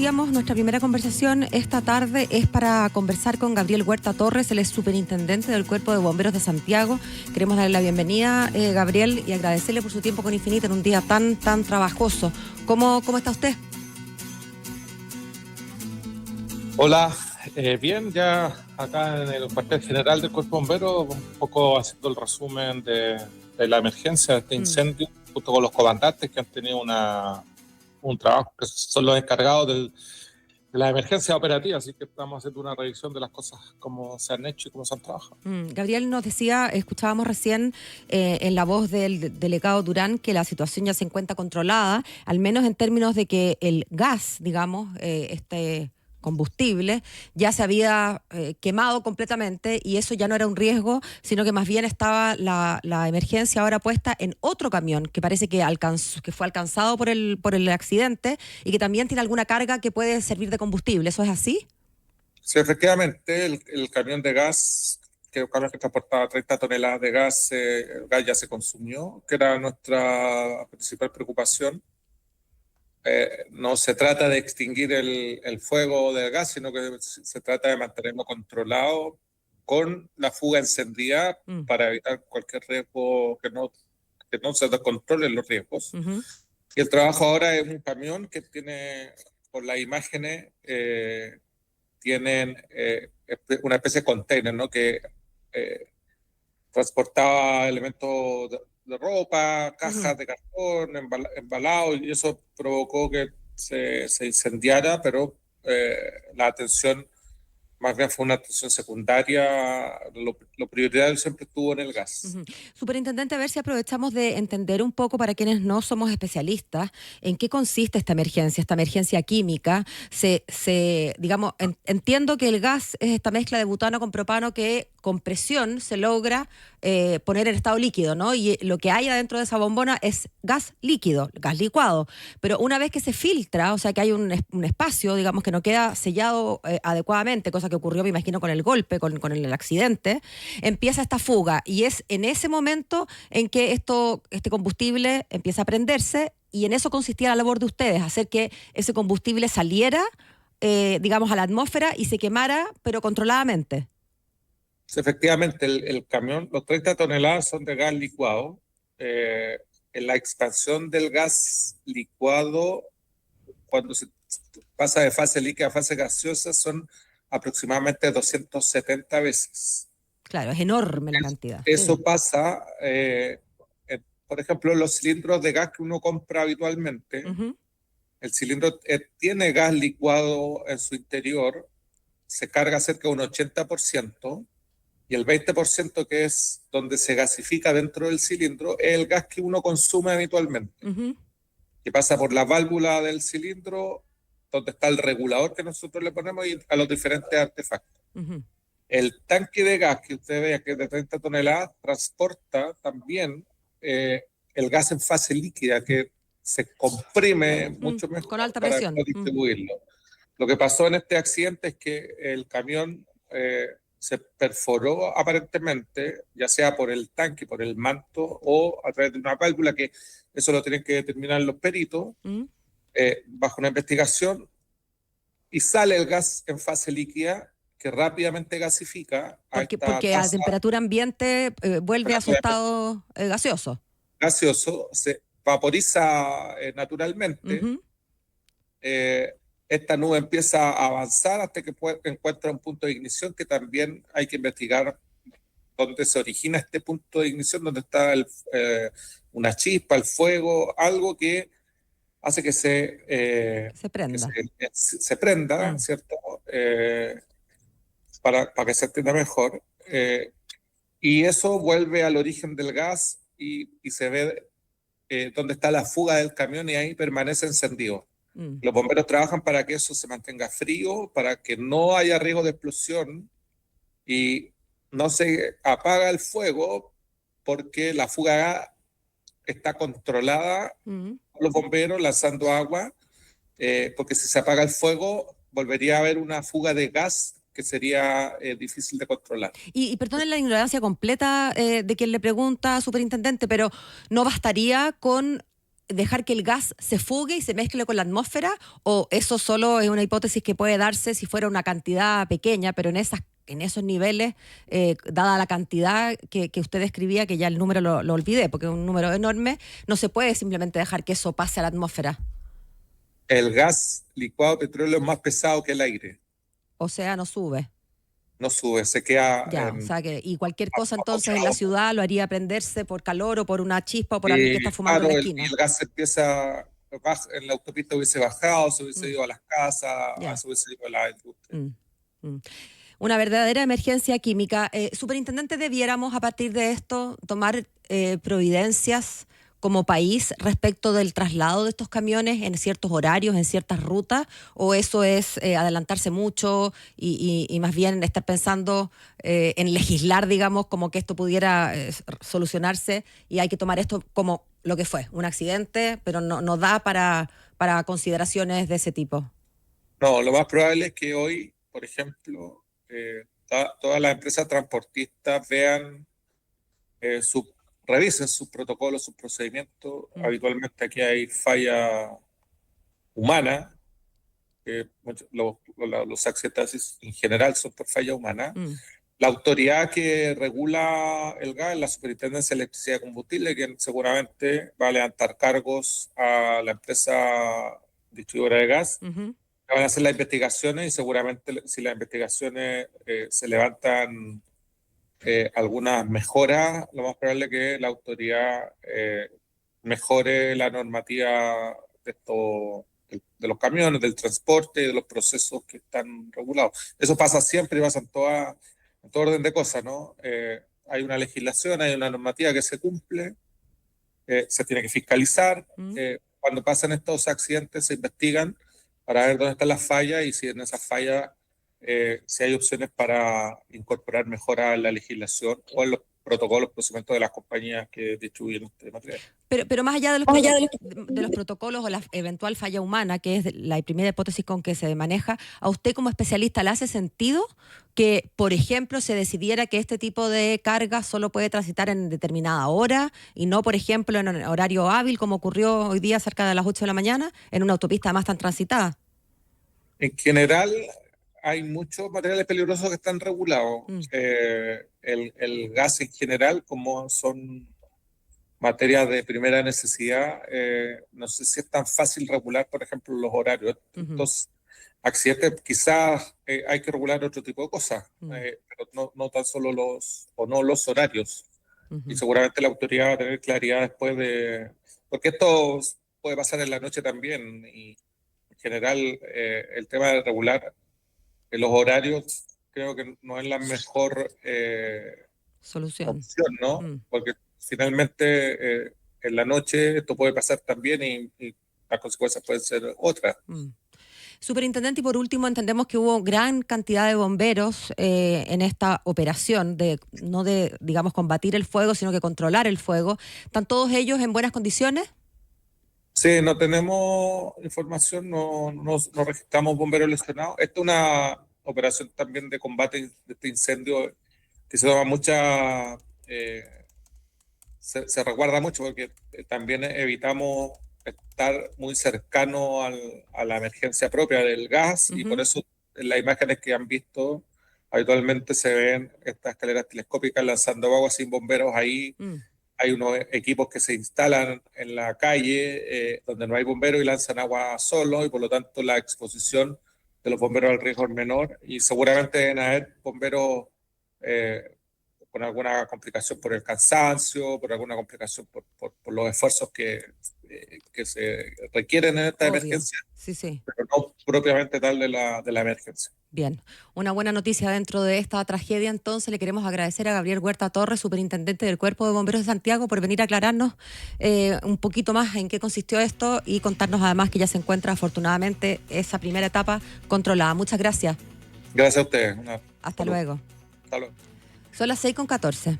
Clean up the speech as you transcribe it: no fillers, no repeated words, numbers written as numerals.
decíamos, nuestra primera conversación esta tarde es para conversar con Gabriel Huerta Torres, él es superintendente del Cuerpo de Bomberos de Santiago. Queremos darle la bienvenida, Gabriel, y agradecerle por su tiempo con Infinita en un día tan trabajoso. ¿Cómo está usted? Hola, bien, ya acá en el cuartel general del Cuerpo de Bomberos, un poco haciendo el resumen de la emergencia de este incendio, junto con los comandantes que han tenido un trabajo, que son los encargados de la emergencia operativa, así que estamos haciendo una revisión de las cosas, cómo se han hecho y cómo se han trabajado. Gabriel nos decía, escuchábamos recién en la voz del delegado Durán, que la situación ya se encuentra controlada, al menos en términos de que el gas, digamos, este combustible, ya se había quemado completamente y eso ya no era un riesgo, sino que más bien estaba la emergencia ahora puesta en otro camión que parece que fue alcanzado por el accidente y que también tiene alguna carga que puede servir de combustible. ¿Eso es así? Sí, efectivamente, el camión de gas, que es un camión que transportaba 30 toneladas de gas, el gas ya se consumió, que era nuestra principal preocupación. No se trata de extinguir el fuego del gas, sino que se trata de mantenerlo controlado con la fuga encendida para evitar cualquier riesgo, que no se descontrolen los riesgos. Y el trabajo ahora es un camión que tiene, por las imágenes, tienen una especie de container, ¿no? Que transportaba elementos de ropa, cajas de cartón, embalados, y eso provocó que se incendiara, pero la atención más bien fue una atención secundaria. Lo prioritario siempre estuvo en el gas. Superintendente, a ver si aprovechamos de entender un poco, para quienes no somos especialistas, en qué consiste esta emergencia química. Digamos, entiendo que el gas es esta mezcla de butano con propano que con presión se logra poner en estado líquido, ¿no? Y lo que hay adentro de esa bombona es gas líquido, gas licuado. Pero una vez que se filtra, o sea que hay un espacio, digamos, que no queda sellado adecuadamente, cosa que ocurrió, me imagino, con el golpe, con el accidente, empieza esta fuga. Y es en ese momento en que este combustible empieza a prenderse, y en eso consistía la labor de ustedes, hacer que ese combustible saliera, digamos, a la atmósfera y se quemara, pero controladamente. Efectivamente, el camión, los 30 toneladas son de gas licuado. En la expansión del gas licuado, cuando se pasa de fase líquida a fase gaseosa, son aproximadamente 270 veces. Claro, es enorme la cantidad. Eso pasa, por ejemplo, los cilindros de gas que uno compra habitualmente. El cilindro tiene gas licuado en su interior, se carga cerca de un 80%, y el 20%, que es donde se gasifica dentro del cilindro, es el gas que uno consume habitualmente, que pasa por la válvula del cilindro, donde está el regulador que nosotros le ponemos, y a los diferentes artefactos. El tanque de gas que usted ve, que es de 30 toneladas, transporta también el gas en fase líquida, que se comprime mucho mejor con alta para presión. distribuirlo. Lo que pasó en este accidente es que el camión se perforó aparentemente, ya sea por el tanque, por el manto, o a través de una válvula, que eso lo tienen que determinar los peritos, bajo una investigación, y sale el gas en fase líquida, que rápidamente gasifica porque a temperatura ambiente vuelve a su estado gaseoso. Gaseoso, se vaporiza naturalmente. Esta nube empieza a avanzar hasta que encuentra un punto de ignición, que también hay que investigar dónde se origina este punto de ignición, dónde está una chispa, el fuego, algo que hace que se prenda. Se prenda, ¿cierto? Para que se entienda mejor. Y eso vuelve al origen del gas y se ve dónde está la fuga del camión, y ahí permanece encendido. Los bomberos trabajan para que eso se mantenga frío, para que no haya riesgo de explosión y no se apaga el fuego, porque la fuga está controlada por los bomberos lanzando agua, porque si se apaga el fuego volvería a haber una fuga de gas que sería difícil de controlar. Y perdonen la ignorancia completa de quien le pregunta, superintendente, pero ¿no bastaría con dejar que el gas se fugue y se mezcle con la atmósfera, o eso solo es una hipótesis que puede darse si fuera una cantidad pequeña, pero en esos niveles, dada la cantidad que usted describía, que ya el número lo olvidé, porque es un número enorme, no se puede simplemente dejar que eso pase a la atmósfera. El gas licuado de petróleo es más pesado que el aire. O sea, no sube. No sube, se queda Ya, o sea y cualquier cosa entonces en la ciudad lo haría prenderse por calor o por una chispa o por alguien que está fumando en la esquina. El gas empieza, en la autopista hubiese bajado, se hubiese ido a las casas, se hubiese ido a la industria. Una verdadera emergencia química. Superintendente, debiéramos a partir de esto tomar providencias como país respecto del traslado de estos camiones en ciertos horarios, en ciertas rutas, o eso es adelantarse mucho y más bien estar pensando en legislar, digamos, como que esto pudiera solucionarse y hay que tomar esto como lo que fue, un accidente, pero no da para consideraciones de ese tipo? No, lo más probable es que hoy, por ejemplo, todas las empresas transportistas revisen sus protocolos, sus procedimientos. Habitualmente aquí hay falla humana. Los accidentes en general son por falla humana. La autoridad que regula el gas es la Superintendencia de Electricidad y Combustible, que seguramente va a levantar cargos a la empresa distribuidora de gas. Van a hacer las investigaciones y seguramente si las investigaciones se levantan algunas mejoras, lo más probable es que la autoridad mejore la normativa de los camiones, del transporte, de los procesos que están regulados. Eso pasa siempre y pasa en todo orden de cosas, ¿no? Hay una legislación, hay una normativa que se cumple, se tiene que fiscalizar. Cuando pasan estos accidentes se investigan para ver dónde están las fallas y si en esas fallas si hay opciones para incorporar mejoras en la legislación o en los protocolos, procedimientos de las compañías que distribuyen este material. Pero más allá de los protocolos o la eventual falla humana, que es la primera hipótesis con que se maneja, ¿a usted como especialista le hace sentido que, por ejemplo, se decidiera que este tipo de carga solo puede transitar en determinada hora y no, por ejemplo, en un horario hábil, como ocurrió hoy día cerca de las 8 de la mañana, en una autopista más tan transitada? En general, hay muchos materiales peligrosos que están regulados. El gas en general, como son materias de primera necesidad, no sé si es tan fácil regular, por ejemplo, los horarios. Entonces, accidentes quizás hay que regular otro tipo de cosas, pero no tan solo los horarios. Y seguramente la autoridad va a tener claridad después porque esto puede pasar en la noche también, y en general el tema de regular los horarios creo que no es la mejor solución, opción, ¿no? Porque finalmente en la noche esto puede pasar también y las consecuencias pueden ser otras. Superintendente, y por último, entendemos que hubo gran cantidad de bomberos en esta operación no de, digamos, combatir el fuego, sino que controlar el fuego. ¿Están todos ellos en buenas condiciones? Sí, no tenemos información, no registramos bomberos lesionados. Esta es una operación también de combate de este incendio que se toma se recuerda mucho porque también evitamos estar muy cercano a la emergencia propia del gas y por eso en las imágenes que han visto habitualmente se ven estas escaleras telescópicas lanzando agua sin bomberos ahí. Hay unos equipos que se instalan en la calle donde no hay bomberos y lanzan agua solo y por lo tanto la exposición de los bomberos al riesgo es menor y seguramente deben haber bomberos con alguna complicación por el cansancio, por alguna complicación por los esfuerzos que se requieren en esta emergencia, pero no propiamente tal de la emergencia. Bien, una buena noticia dentro de esta tragedia. Entonces le queremos agradecer a Gabriel Huerta Torres, superintendente del Cuerpo de Bomberos de Santiago, por venir a aclararnos un poquito más en qué consistió esto y contarnos además que ya se encuentra afortunadamente esa primera etapa controlada. Muchas gracias. Gracias a ustedes. Hasta luego. Hasta luego. Son las 6:14.